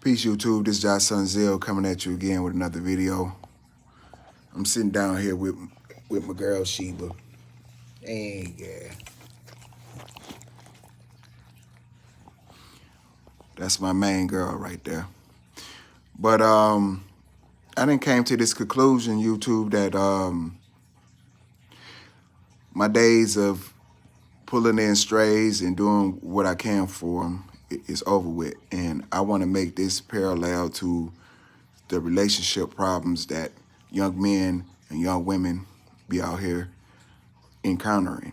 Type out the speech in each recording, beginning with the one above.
Peace YouTube, this is Josh Sunzell coming at you again with another video. I'm sitting down here with my girl Sheba. Hey, yeah. That's my main girl right there. But I done came to this conclusion, YouTube, that my days of pulling in strays and doing what I can for them is over with. And I want to make this parallel to the relationship problems that young men and young women be out here encountering.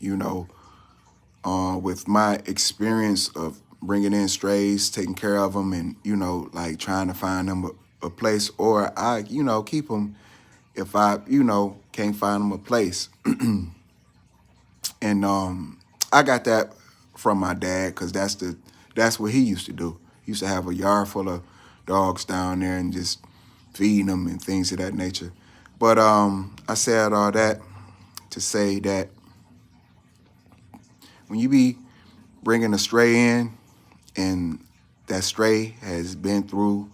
You know, with my experience of bringing in strays, taking care of them, and, you know, like trying to find them a place, or I, you know, keep them if I, you know, can't find them a place. And I got that from my dad, because that's what he used to do. He used to have a yard full of dogs down there and just feeding them and things of that nature. But I said all that to say that when you be bringing a stray in and that stray has been through,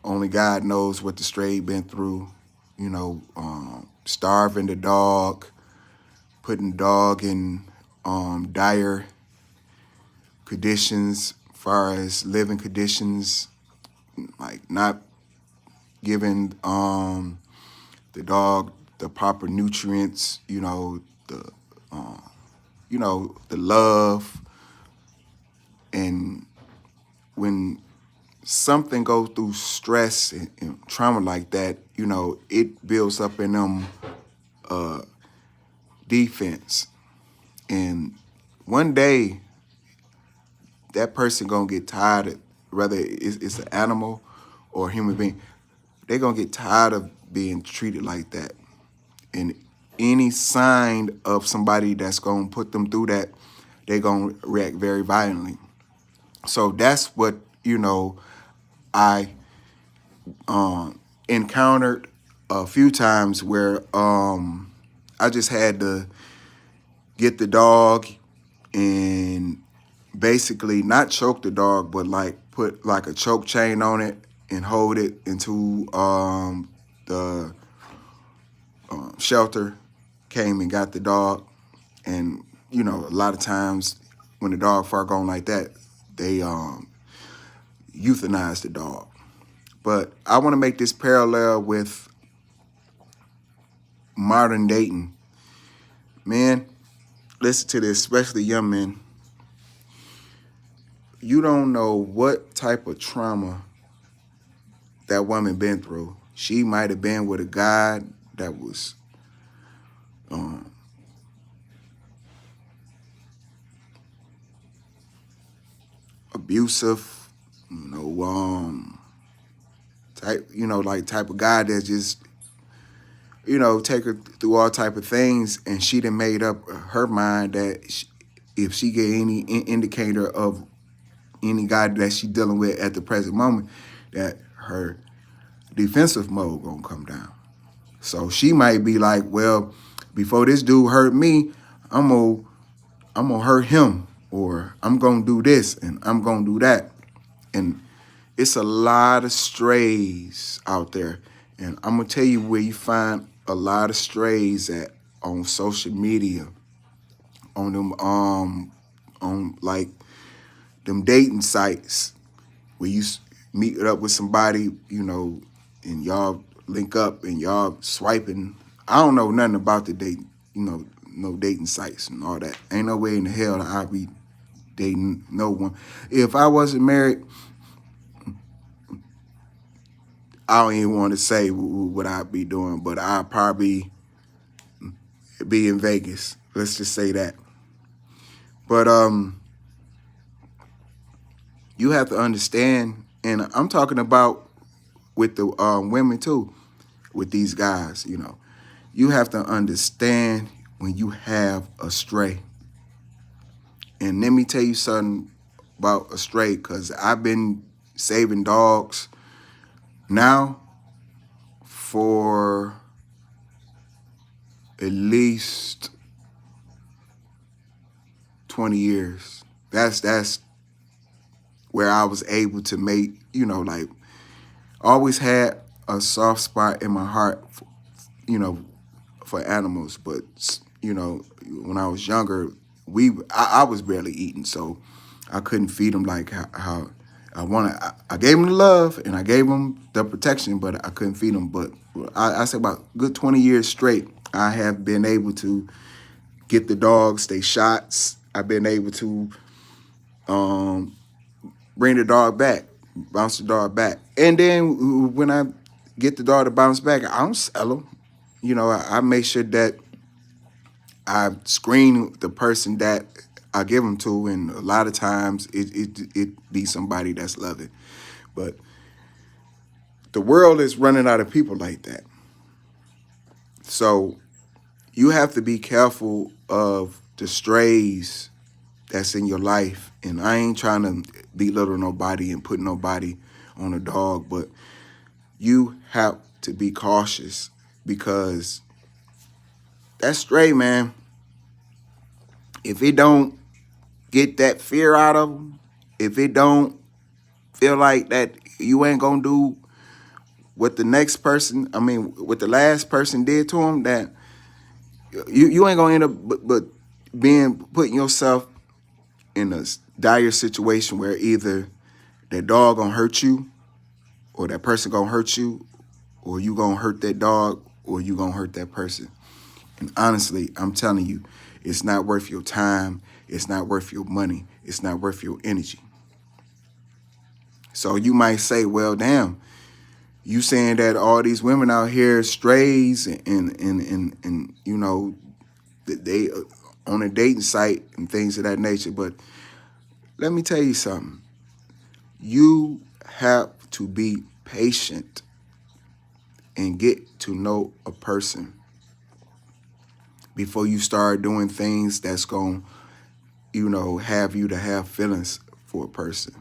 only God knows what the stray been through, you know, starving the dog, putting the dog in dire conditions, far as living conditions, like not giving the dog the proper nutrients, you know, the love. And when something goes through stress and trauma like that, you know, it builds up in them defense. And one day, that person gonna get tired of, whether it's an animal or a human being, they gonna get tired of being treated like that. And any sign of somebody that's gonna put them through that, they gonna react very violently. So that's what, you know, I encountered a few times where I just had to get the dog and basically not choke the dog, but like put like a choke chain on it and hold it into the shelter, came and got the dog. And, you know, a lot of times when the dog far gone like that, they euthanize the dog. But I want to make this parallel with modern dating. Man, listen to this, especially young men. You don't know what type of trauma that woman been through. She might have been with a guy that was abusive, you know, type of guy that just, you know, take her through all type of things, and she done made up her mind that if she get any indicator of any guy that she dealing with at the present moment, that her defensive mode gonna come down. So she might be like, well, before this dude hurt me, I'm gonna hurt him, or I'm gonna do this and I'm gonna do that. And it's a lot of strays out there. And I'm gonna tell you where you find a lot of strays at: on social media, on them on like them dating sites where you meet up with somebody, you know, and y'all link up and y'all swiping. I don't know nothing about the dating, you know, no dating sites and all that. Ain't no way in the hell that I'd be dating no one. If I wasn't married, I don't even want to say what I'd be doing, but I'd probably be in Vegas. Let's just say that. But you have to understand, and I'm talking about with the women too, with these guys, you know, you have to understand when you have a stray. And let me tell you something about a stray, because I've been saving dogs now for at least 20 years. That's where I was able to make, like, always had a soft spot in my heart, you know, for animals. But, when I was younger, I was barely eating, so I couldn't feed them like how I wanted. I gave them the love and I gave them the protection, but I couldn't feed them. But I say about good 20 years straight, I have been able to get the dogs their shots. I've been able to bring the dog back, bounce the dog back. And then when I get the dog to bounce back, I don't sell them. I make sure that I screen the person that I give them to, and a lot of times it be somebody that's loving. But the world is running out of people like that. So you have to be careful of the strays that's in your life. And I ain't trying to belittle nobody and put nobody on a dog, but you have to be cautious, because that stray, man, if it don't get that fear out of them, if it don't feel like that you ain't gonna do what the next person, what the last person did to him, that you ain't gonna end up but putting yourself in a dire situation where either that dog gonna hurt you, or that person gonna hurt you, or you gonna hurt that dog, or you gonna hurt that person. And honestly, I'm telling you, it's not worth your time. It's not worth your money. It's not worth your energy. So you might say, well, damn, you saying that all these women out here strays and they on a dating site and things of that nature. But let me tell you something. You have to be patient and get to know a person before you start doing things that's going to, have you to have feelings for a person.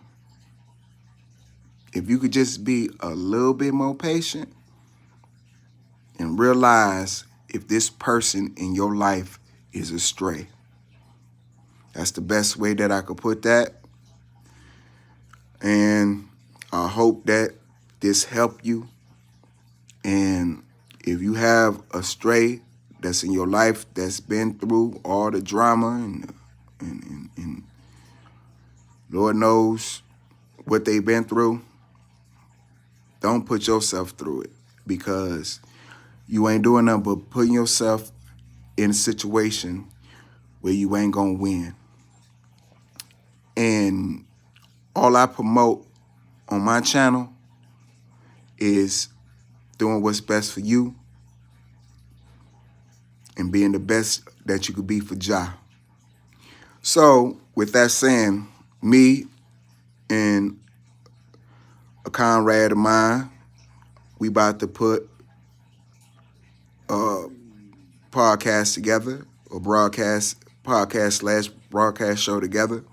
If you could just be a little bit more patient and realize if this person in your life is a stray. That's the best way that I could put that. And I hope that this helped you. And if you have a stray that's in your life that's been through all the drama and Lord knows what they've been through, don't put yourself through it, because you ain't doing nothing but putting yourself in a situation where you ain't gonna win. And all I promote on my channel is doing what's best for you and being the best that you could be for Jah. So with that saying, me and a comrade of mine, we about to put a podcast together, a podcast/broadcast show together,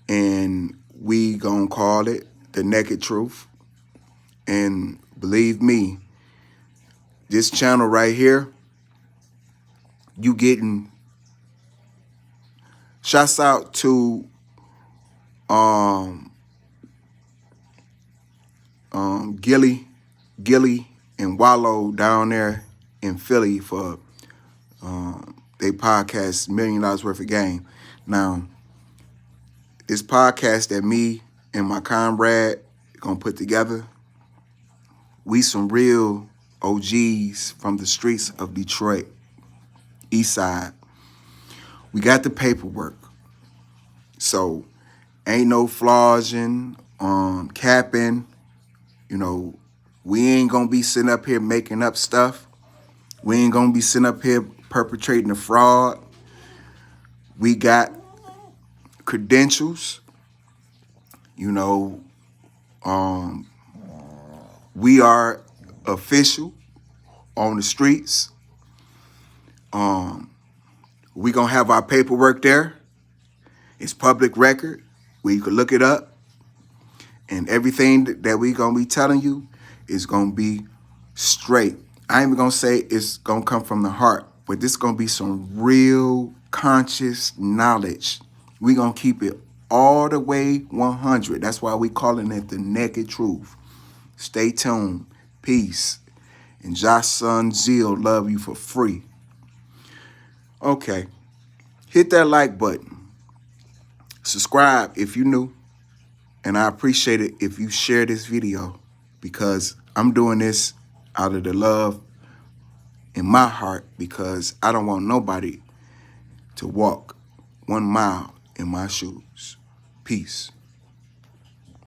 and we gonna call it The Naked Truth. And believe me, this channel right here, you getting shouts out to Gilly and Wallow down there in Philly for they podcast $1 Million Worth of Game. Now, this podcast that me and my comrade gonna put together, we some real OGs from the streets of Detroit, East Side. We got the paperwork, so ain't no flogging, capping. We ain't gonna be sitting up here making up stuff. We ain't gonna be sitting up here perpetrating a fraud. We got credentials. We are official on the streets. We gonna have our paperwork there. It's public record where you can look it up. And everything that we gonna be telling you is gonna be straight. I ain't even gonna say it's gonna come from the heart, but this gonna be some real conscious knowledge. We gonna keep it all the way 100. That's why we calling it the naked truth. Stay tuned. Peace. And Josh Son Zeal love you for free. Okay. Hit that like button. Subscribe if you new. And I appreciate it if you share this video, because I'm doing this out of the love in my heart, because I don't want nobody to walk 1 mile in my shoes. Peace.